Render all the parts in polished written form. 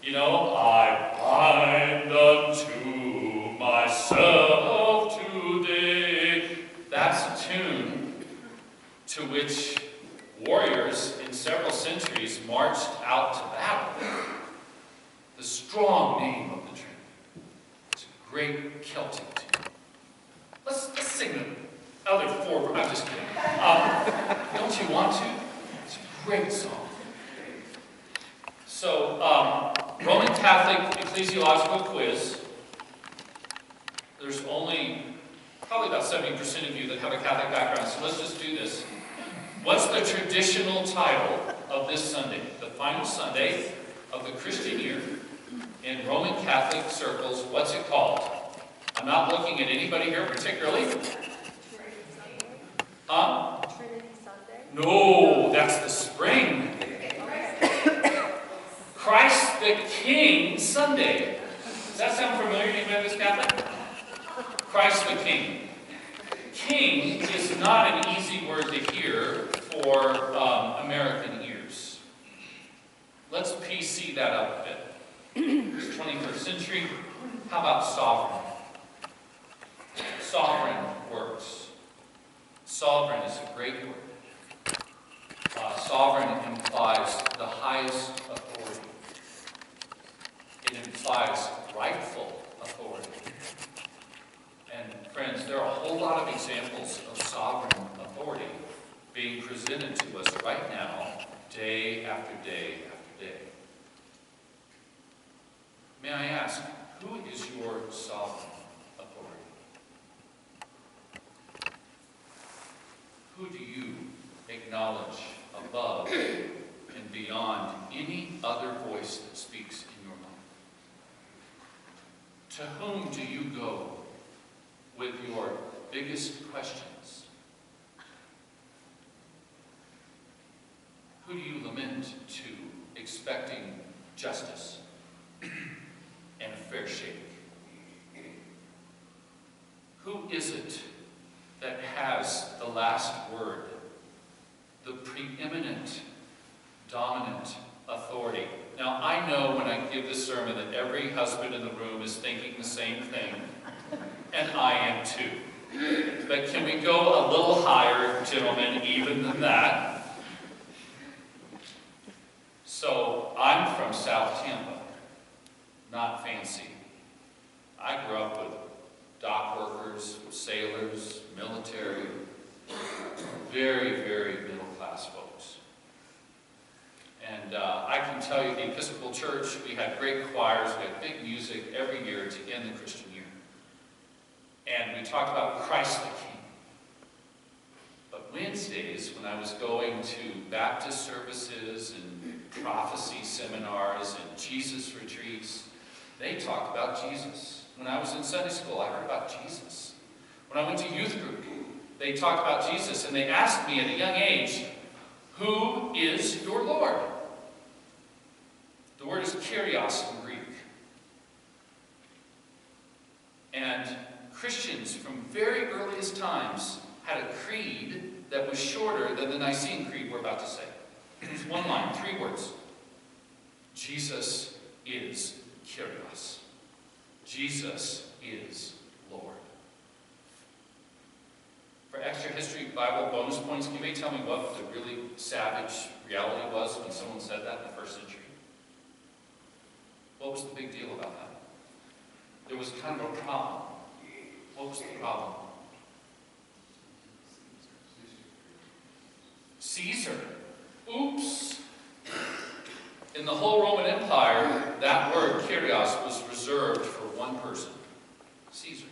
You know, I bind unto myself today. That's a tune to which warriors in several centuries marched out to battle. The strong name of the Trinity. It's a great Celtic tune. Let's sing the other four. I'm just kidding. Don't you want to? It's a great song. So, Roman Catholic ecclesiological quiz. There's only probably about 70% of you that have a Catholic background, so let's just do this. What's the traditional title of this Sunday? The final Sunday of the Christian year in Roman Catholic circles, what's it called? I'm not looking at anybody here particularly. Trinity Sunday? No, that's the spring. Christ the King Sunday. Does that sound familiar to anybody who's Catholic? Christ the King. King is not an easy word to hear for American ears. Let's PC that up a bit. It's 21st century. How about sovereign? Sovereign works. Sovereign is a great word. Sovereign implies the highest authority. It implies rightful authority. And friends, there are a whole lot of examples of sovereign authority being presented to us right now, day after day after day. May I ask, who is your sovereign authority? Who do you acknowledge above and beyond any other voice that speaks in your mind? To whom do you go with your biggest questions? Who do you lament to, expecting justice and a fair shake? Who is it that has the last word, the preeminent, dominant authority? Now, I know when I give this sermon that every husband in the room is thinking the same thing, and I am too. But can we go a little higher, gentlemen, even than that? So, I'm from South Tampa, not fancy. I grew up with dock workers, sailors, military, very, very middle-class folks. And I can tell you, the Episcopal Church, we had great choirs, we had big music every year to end the Christian year. And we talked about Christ the King. But Wednesdays, when I was going to Baptist services and prophecy seminars and Jesus retreats, they talked about Jesus. When I was in Sunday school, I heard about Jesus. When I went to youth group, they talked about Jesus, and they asked me at a young age, who is your Lord? The word is Kyrios in Greek. And Christians from very earliest times had a creed that was shorter than the Nicene Creed we're about to say. It was one line, 3 words. Jesus is Kyrios. Jesus is Lord. For extra history Bible bonus points, can you tell me what the really savage reality was when someone said that in the first century? What was the big deal about that? There was kind of a problem. What was the problem? Caesar. Oops. In the whole Roman Empire, that word, Kyrios, was reserved for one person, Caesar.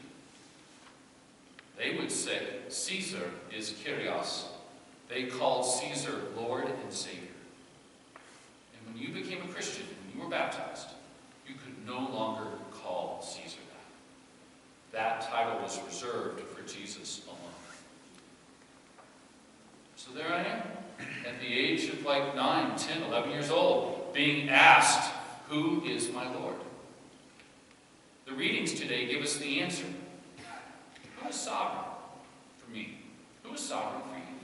They would say, Caesar is Kyrios. They called Caesar Lord and Savior. And when you became a Christian, when you were baptized, you could no longer call Caesar that. That title was reserved for Jesus alone. So there I am, at the age of like 9, 10, 11 years old, being asked, who is my Lord? The readings today give us the answer. Who is sovereign for me? Who is sovereign for you?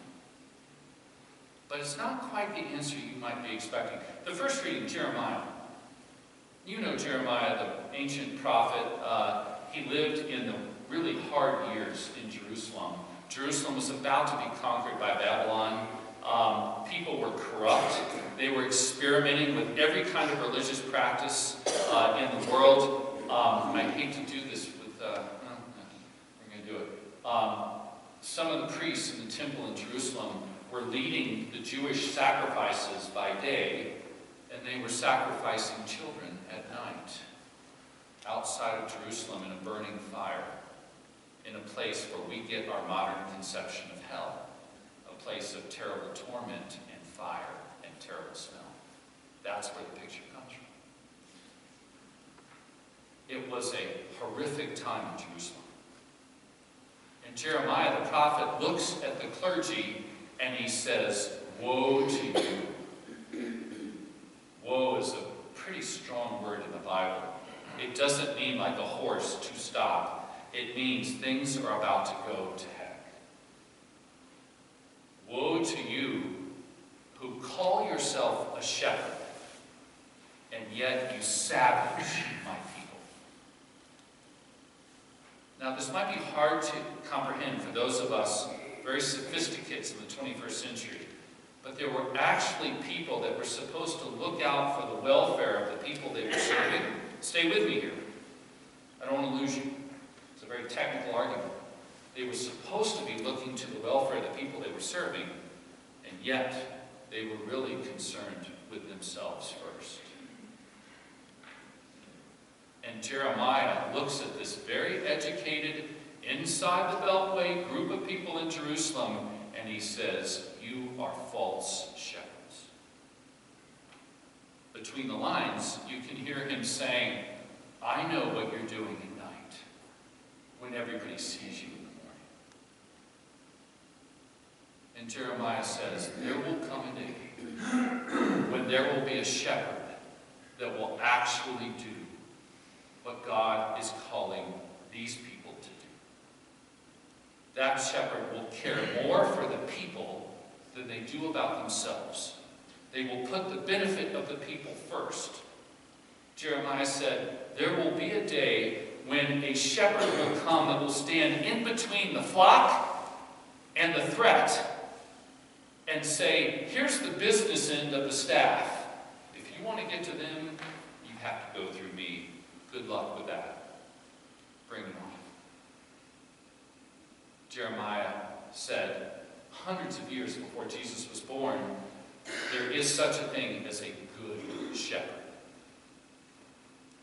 But it's not quite the answer you might be expecting. The first reading, Jeremiah. You know Jeremiah, the ancient prophet. He lived in the really hard years in Jerusalem. Jerusalem was about to be conquered by Babylon. People were corrupt. They were experimenting with every kind of religious practice in the world. I hate to do this with, we're going to do it. Some of the priests in the temple in Jerusalem were leading the Jewish sacrifices by day, and they were sacrificing children at night outside of Jerusalem in a burning fire, in a place where we get our modern conception of hell, a place of terrible torment and fire and terrible smell. That's where the picture comes from. It was a horrific time in Jerusalem. And Jeremiah the prophet looks at the clergy and he says, "Woe to you." Woe is a pretty strong word in the Bible. It doesn't mean like a horse to stop. It means things are about to go to heck. Woe to you who call yourself a shepherd, and yet you savage my people. Now, this might be hard to comprehend for those of us very sophisticates in the 21st century, but there were actually people that were supposed to look out for the welfare of the people they were serving. Stay with me here. I don't want to lose you. It's a very technical argument. They were supposed to be looking to the welfare of the people they were serving, and yet they were really concerned with themselves first. And Jeremiah looks at this very educated, inside the Beltway group of people in Jerusalem, and he says, "You are false shepherds." Between the lines, you can hear him saying, "I know what you're doing at night, when everybody sees you in the morning." And Jeremiah says, there will come a day when there will be a shepherd that will actually do what God is calling these people to do. That shepherd will care more for the people than they do about themselves. They will put the benefit of the people first. Jeremiah said, there will be a day when a shepherd will come that will stand in between the flock and the threat and say, here's the business end of the staff. If you want to get to them, you have to go through me. Good luck with that. Bring it on. Jeremiah said, hundreds of years before Jesus was born, there is such a thing as a good shepherd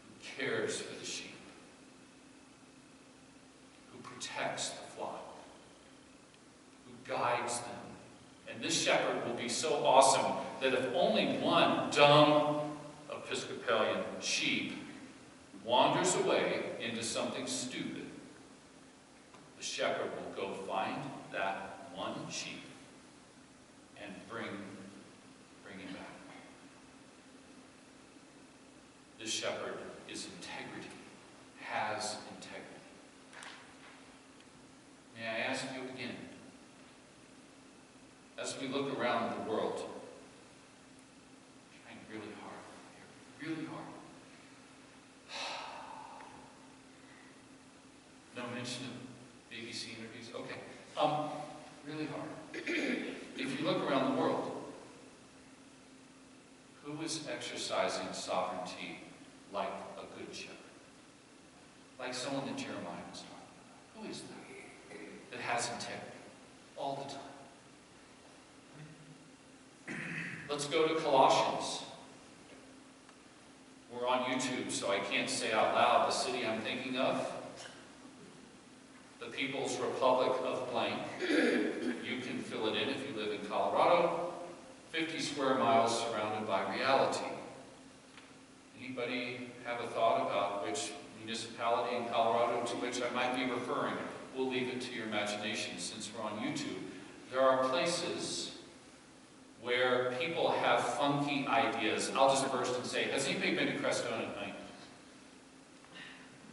who cares for the sheep, who protects the flock, who guides them. And this shepherd will be so awesome that if only one dumb Episcopalian sheep wanders away into something stupid, the shepherd will go find that one sheep and bring it back. This shepherd is integrity, has integrity. May I ask you again, as we look around the world, trying really hard, no mention of BBC interviews? Okay. Really hard. If you look around the world, who is exercising sovereignty like a good shepherd? Like someone that Jeremiah was talking about. Who is that? That has integrity all the time. Let's go to Colossians. We're on YouTube, so I can't say out loud the city I'm thinking of. The People's Republic of blank. You can fill it in if you live in Colorado. 50 square miles surrounded by reality. Anybody have a thought about which municipality in Colorado to which I might be referring? We'll leave it to your imagination since we're on YouTube. There are places where people have funky ideas. I'll just burst and say, has anybody been to Crescent at night?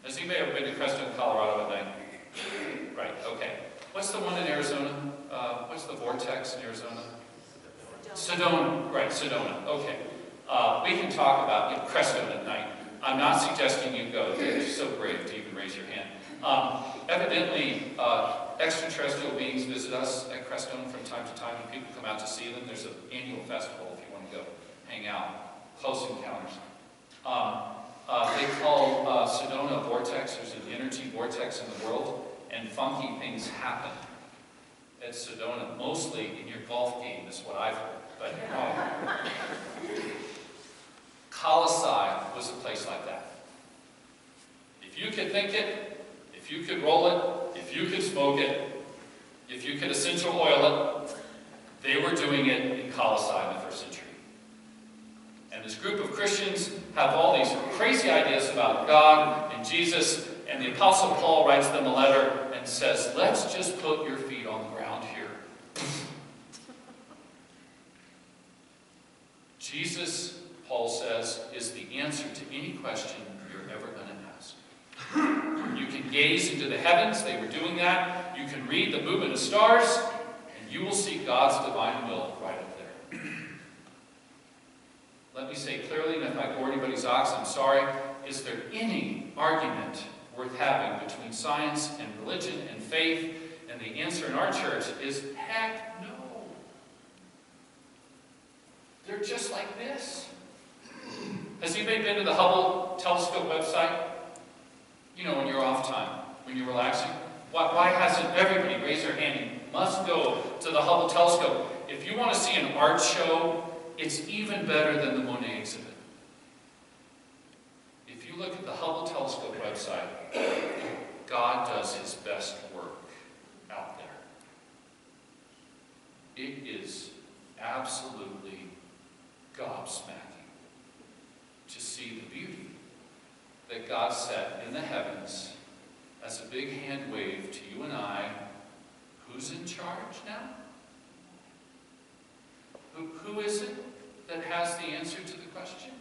Has anybody ever been to Crescent, Colorado at night? Right, okay. What's the one in Arizona? What's the vortex in Arizona? Sedona. Right, Sedona. Okay. We can talk about Crescent at night. I'm not suggesting you go. You're so brave to even raise your hand. Evidently, extraterrestrial beings visit us at Crescent from time to time, and people come out to see them. There's an annual festival if you want to go hang out. Close encounters. They call Sedona vortex. There's an energy vortex in the world, and funky things happen at Sedona, mostly in your golf game, is what I've heard. But Colossae was a place like that. If you could think it, if you could roll it, if you could smoke it, if you could essential oil it, they were doing it in Colossae in the 1st century. And this group of Christians have all these crazy ideas about God and Jesus, and the Apostle Paul writes them a letter and says, let's just put your feet on the ground here. Jesus, Paul says, is the answer to any question you're ever going to ask. You can gaze into the heavens, they were doing that. You can read the movement of stars, and you will see God's divine will right up there. Let me say clearly, and if I bore anybody's ox, I'm sorry, is there any argument worth having between science and religion and faith? And the answer in our church is, heck no. They're just like this. Has anybody been to the Hubble telescope website? You know, when you're off time, when you're relaxing. Why hasn't everybody raised their hand? You must go to the Hubble telescope. If you want to see an art show, it's even better than the Monet exhibit. If you look at the Hubble telescope website, God does his best work out there. It is absolutely gobsmacking to see the beauty that God set in the heavens as a big hand wave to you and I. Who's in charge now? Who is it that has the answer to the question?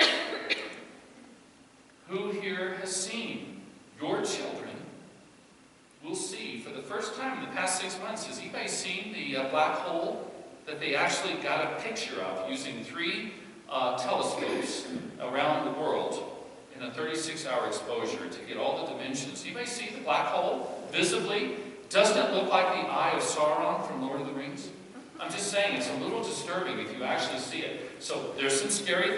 Who here has seen your children will see for the first time in the past 6 months? Has anybody seen the black hole that they actually got a picture of using 3 telescopes around the world in a 36-hour exposure to get all the dimensions? Anybody see the black hole visibly? Doesn't it look like the Eye of Sauron from Lord of the Rings? I'm just saying, it's a little disturbing if you actually see it. So there's some scary things.